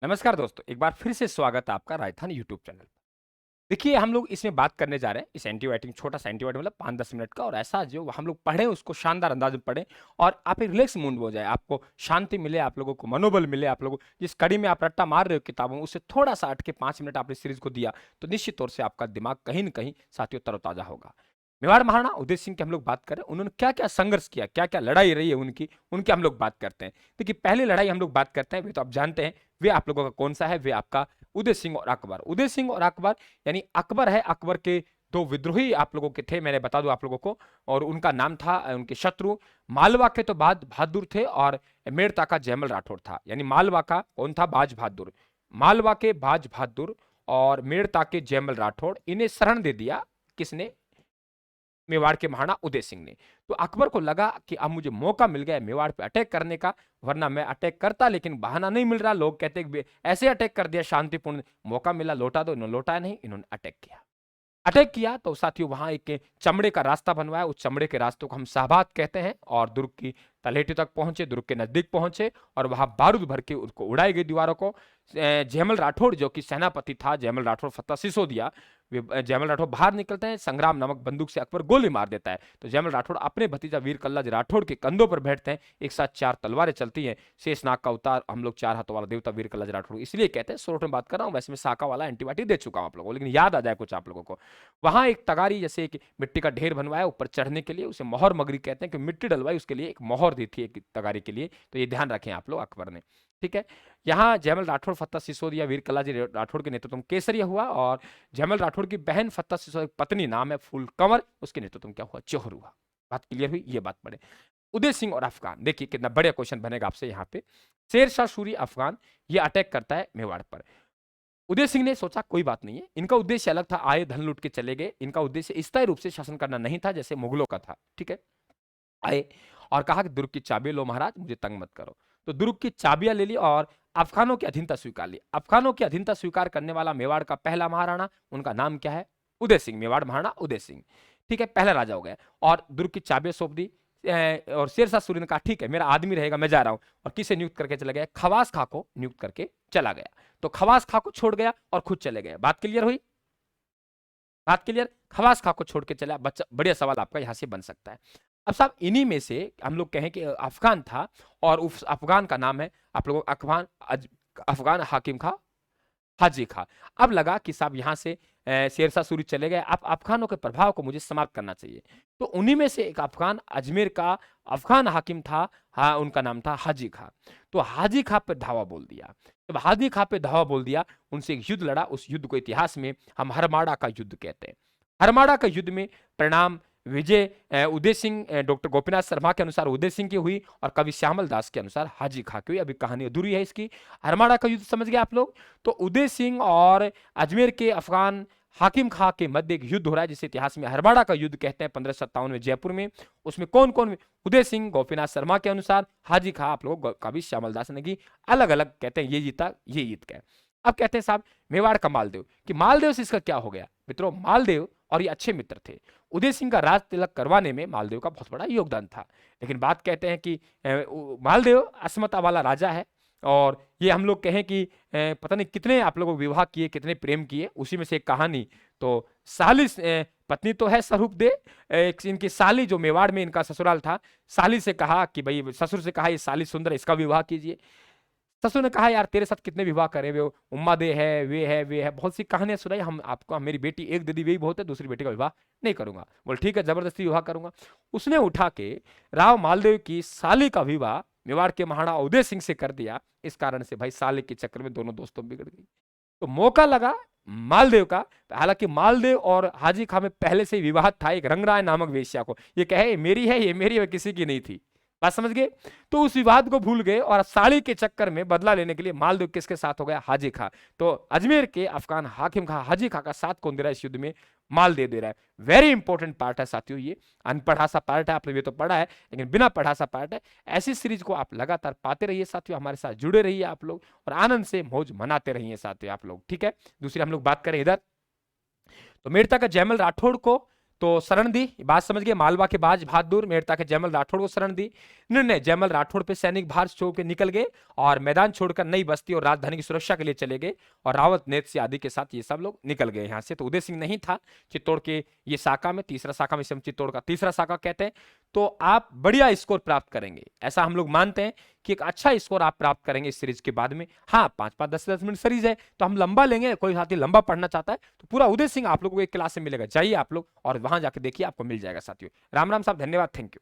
नमस्कार दोस्तों, एक बार फिर से स्वागत है आपका राजस्थान यूट्यूब चैनल पर। देखिए, हम लोग इसमें बात करने जा रहे हैं इस एंटीबायोटिक छोटा-सा एंटीबायोटिक मतलब 5-10 मिनट का और ऐसा जो हम लोग पढ़ें उसको शानदार अंदाज में पढ़ें और आप एक रिलैक्स मूड में हो जाए, आपको शांति मिले, आप लोगों को मनोबल मिले, आप लोगों जिस कड़ी में आप रट्टा मार रहे हो किताबों में, उससे थोड़ा-सा हट के 5 मिनट आपने सीरीज़ को दिया, तो निश्चित तौर से आपका दिमाग कहीं न कहीं साथियों तरोताज़ा होगा। मेवाड़ महाराणा उदय सिंह की हम लोग बात करें, उन्होंने क्या-क्या संघर्ष किया, क्या-क्या लड़ाई रही है उनकी, उनकी हम लोग बात करते हैं। देखिए, पहली लड़ाई हम लोग बात करते हैं, वे तो आप जानते हैं, वे आप लोगों का कौन-सा है, वे आपका उदय सिंह और अकबर। उदय सिंह और अकबर यानी अकबर है, अकबर के 2 विद्रोही आप लोगों के थे, मैंने बता दूँ आप लोगों को और उनका नाम था उनके शत्रु मालवा के तो बाज बहादुर थे और मेड़ता का जयमल राठौर था। यानी मालवा का कौन था? बाज बहादुर। मालवा के बाज बहादुर और मेड़ता के जयमल राठौर, इन्हें शरण दे दिया किसने? मेवाड़ के महाराणा उदय सिंह ने। तो अकबर को लगा कि अब मुझे मौका मिल गया है मेवाड़ पे अटैक करने का, वरना मैं अटैक करता लेकिन बहाना नहीं मिल रहा। लोग कहते हैं कि ऐसे अटैक कर दिया शांतिपूर्ण, मौका मिला लौटा दो, इन्होंने लौटाया नहीं, इन्होंने अटैक किया। अटैक किया तो साथियों वहां एक चमड़े का रास्ता बनवाया, उस चमड़े के रास्तों को हम शाहबाद कहते हैं और दुर्ग की तलहटी तक पहुंचे, दुर्ग के नजदीक पहुंचे और वहां बारूद भर के उसको उड़ाई गई दीवारों को। जयमल राठौड़ जो कि सेनापति था, जयमल राठौड़ फतेह सिसोदिया, जयमल राठौड़ बाहर निकलते हैं, संग्राम नामक बंदूक से अकबर गोली मार देता है, तो जयमल राठौड़ अपने भतीजा वीर कल्लाज राठौड़ के कंधों पर बैठते हैं, एक साथ 4 तलवारें चलती हैं, शेषनाग का अवतार हम लोग 4 हाथों वाला देवता वीर कल्लाज राठौड़ इसलिए कहते हैं, शॉर्ट में बात कर रहा हूं, वैसे मैं साका वाला एंटीबायोटिक दे चुका हूं आप लोगों को, लेकिन याद आ जाए कुछ आप लोगों को। वहां एक तगारी जैसे एक मिट्टी का ढेर बनवाया ऊपर चढ़ने के लिए, उसे मोहर मगरी कहते हैं कि मिट्टी डलवाई उसके लिए, एक मोहर दी थी एक तगारी के लिए, तो ये ध्यान रखें आप लोग अकबर ने। ठीक है, यहाँ जयमल राठौड़ फतेह सिसोदिया वीर कल्लाजी राठौड़ के नेतृत्व में केसरिया हुआ और जयमल राठौड़ की बहन फतेह सिसोदिया पत्नी नाम है फूल कंवर, उसके नेतृत्व में क्या हुआ? चौहर हुआ। बात क्लियर हुई? ये बात पढ़े। उदय सिंह और अफगान, देखिए कितना बढ़िया क्वेश्चन बनेगा आपसे यहाँ पे। शेर शाह सूरी अफगान ये अटैक करता है मेवाड़ पर। उदय सिंह ने सोचा कोई बात नहीं है, इनका उद्देश्य अलग था, आए धन लूट के चले गए, इनका उद्देश्य स्थायी रूप से शासन करना नहीं था जैसे मुगलों का था। ठीक है, आए और कहा कि दुर्ग की चाबियां लो महाराज, मुझे तंग मत करो। तो दुर्ग की चाबियां ले ली और अफगानों की अधीनता स्वीकार ली। अफगानों की अधीनता स्वीकार करने वाला मेवाड़ का पहला महाराणा, उनका नाम क्या है? उदय सिंह, मेवाड़ महाराणा उदय सिंह। ठीक है, पहला राजा हो गया और दुर्ग की चाबियां सौंप दी। और शेरशाह सूरी ने कहा ठीक है मेरा आदमी रहेगा, मैं जा रहा हूं, और किसे नियुक्त करके चला गया? खवास खां को नियुक्त करके चला गया। तो खवास खां को छोड़ गया और खुद चले गए। बात क्लियर हुई? बात क्लियर? खवास खां को छोड़ के चला, बच्चा बढ़िया सवाल आपका यहां से बन सकता है। अब साहब इन्हीं में से हम लोग कहें कि अफगान था और उस अफगान का नाम है आप लोगों अफगान अफगान हाकिम खां हाजी खां। अब लगा कि साहब यहां से शेरशाह सूरी चले गए, अब अफगानों के प्रभाव को मुझे समाप्त करना चाहिए। तो उन्हीं में से एक अफगान अजमेर का अफगान हाकिम था, हाँ उनका नाम था हाजी खां। तो हाजी खां पर धावा बोल दिया। जब हाजी खां पे धावा बोल दिया, उनसे एक युद्ध लड़ा, उस युद्ध को इतिहास में हम हरमाड़ा का युद्ध कहते हैं। हरमाड़ा का युद्ध में परिणाम विजय उदय सिंह डॉक्टर गोपीनाथ शर्मा के अनुसार उदय सिंह की हुई और कवि श्यामल दास के अनुसार हाजी खां की हुई। अभी कहानी अधूरी है इसकी। हरमाड़ा का युद्ध समझ गए आप लोग? तो उदय सिंह और अजमेर के अफगान हाकिम खां के मध्य एक युद्ध हो रहा है जिसे इतिहास में हरमाड़ा का युद्ध कहते हैं 1557 में जयपुर में। उसमें कौन कौन? उदय सिंह गोपीनाथ शर्मा के अनुसार, हाजी खां आप लोग कवि श्यामल दास ने की। अलग अलग कहते हैं ये जीता ये जीत गए। अब कहते हैं साहब मेवाड़ का मालदेव, कि मालदेव से इसका क्या हो गया? मित्रों मालदेव और ये अच्छे मित्र थे। उदय सिंह का राज तिलक करवाने में मालदेव का बहुत बड़ा योगदान था। लेकिन बात कहते हैं कि मालदेव अस्मता वाला राजा है और ये हम लोग कहें कि पता नहीं कितने आप लोगों विवाह किए, कितने प्रेम किए, उसी में से एक कहानी। तो साली पत्नी तो है स्वरूप दे, एक इनकी साली जो मेवाड़ में इनका ससुराल था, साली से कहा कि भाई ससुर से कहा ये साली सुंदर, इसका विवाह कीजिए। ससुर ने कहा यार तेरे साथ कितने विवाह करे, वे उम्मा दे है, वे है, बहुत सी कहानियां सुनाई, हम आपको मेरी बेटी एक दीदी वही बहुत है, दूसरी बेटी का विवाह नहीं करूंगा। बोल ठीक है जबरदस्ती विवाह करूंगा। उसने उठा के राव मालदेव की साली का विवाह मेवाड़ के महाराणा उदय सिंह से कर दिया। इस कारण से भाई साली के चक्कर में दोनों दोस्तों बिगड़ गई। तो मौका लगा मालदेव का, हालांकि मालदेव और हाजी खां में पहले से विवाह था एक रंगराय नामक वेश्या को, ये कहे ये मेरी है, ये मेरी है, किसी की नहीं थी। बात समझ गए? तो उस विवाद को भूल गए और साड़ी के चक्कर में बदला लेने के लिए मालदेव किसके साथ हो गया? हाजी खां। तो अजमेर के अफगान हाकिम खां हाजी खां का साथ कौन दे रहा है इस युद्ध में? मालदेव दे रहा है। वेरी इंपॉर्टेंट पार्ट है साथियों, ये अनपढ़ा सा पार्ट है, आपने ये तो पढ़ा है लेकिन बिना पढ़ा सा पार्ट है। ऐसी सीरीज को आप लगातार पाते रहिए साथियों, हमारे साथ जुड़े रहिए आप लोग और आनंद से मौज मनाते रहिए साथियों आप लोग। ठीक है, दूसरी हम लोग बात करें इधर तो मेड़ता का जयमल राठौड़ को तो शरण दी, बात समझ गए। मालवा के बाज बहादुर मेड़ता के जयमल राठौड़ को शरण दी। निर्णय, जयमल राठौड़ पे सैनिक भार छोड़ के निकल गए और मैदान छोड़कर नई बस्ती और राजधानी की सुरक्षा के लिए चले गए और रावत नेत सिंह आदि के साथ ये सब लोग निकल गए यहाँ से। तो उदय सिंह नहीं था चित्तौड़ के ये शाखा में, तीसरा शाखा में, चित्तौड़ का तीसरा शाखा कहते हैं। तो आप बढ़िया स्कोर प्राप्त करेंगे, ऐसा हम लोग मानते हैं कि एक अच्छा स्कोर आप प्राप्त करेंगे इस सीरीज के बाद में। हाँ, 5-5, 10-10 मिनट सीरीज है तो हम लंबा लेंगे, कोई साथी लंबा पढ़ना चाहता है तो पूरा उदय सिंह आप लोगों को एक क्लास में मिलेगा, जाइए आप लोग और वहां जाके देखिए, आपको मिल जाएगा साथियों। राम राम साहब, धन्यवाद, थैंक यू।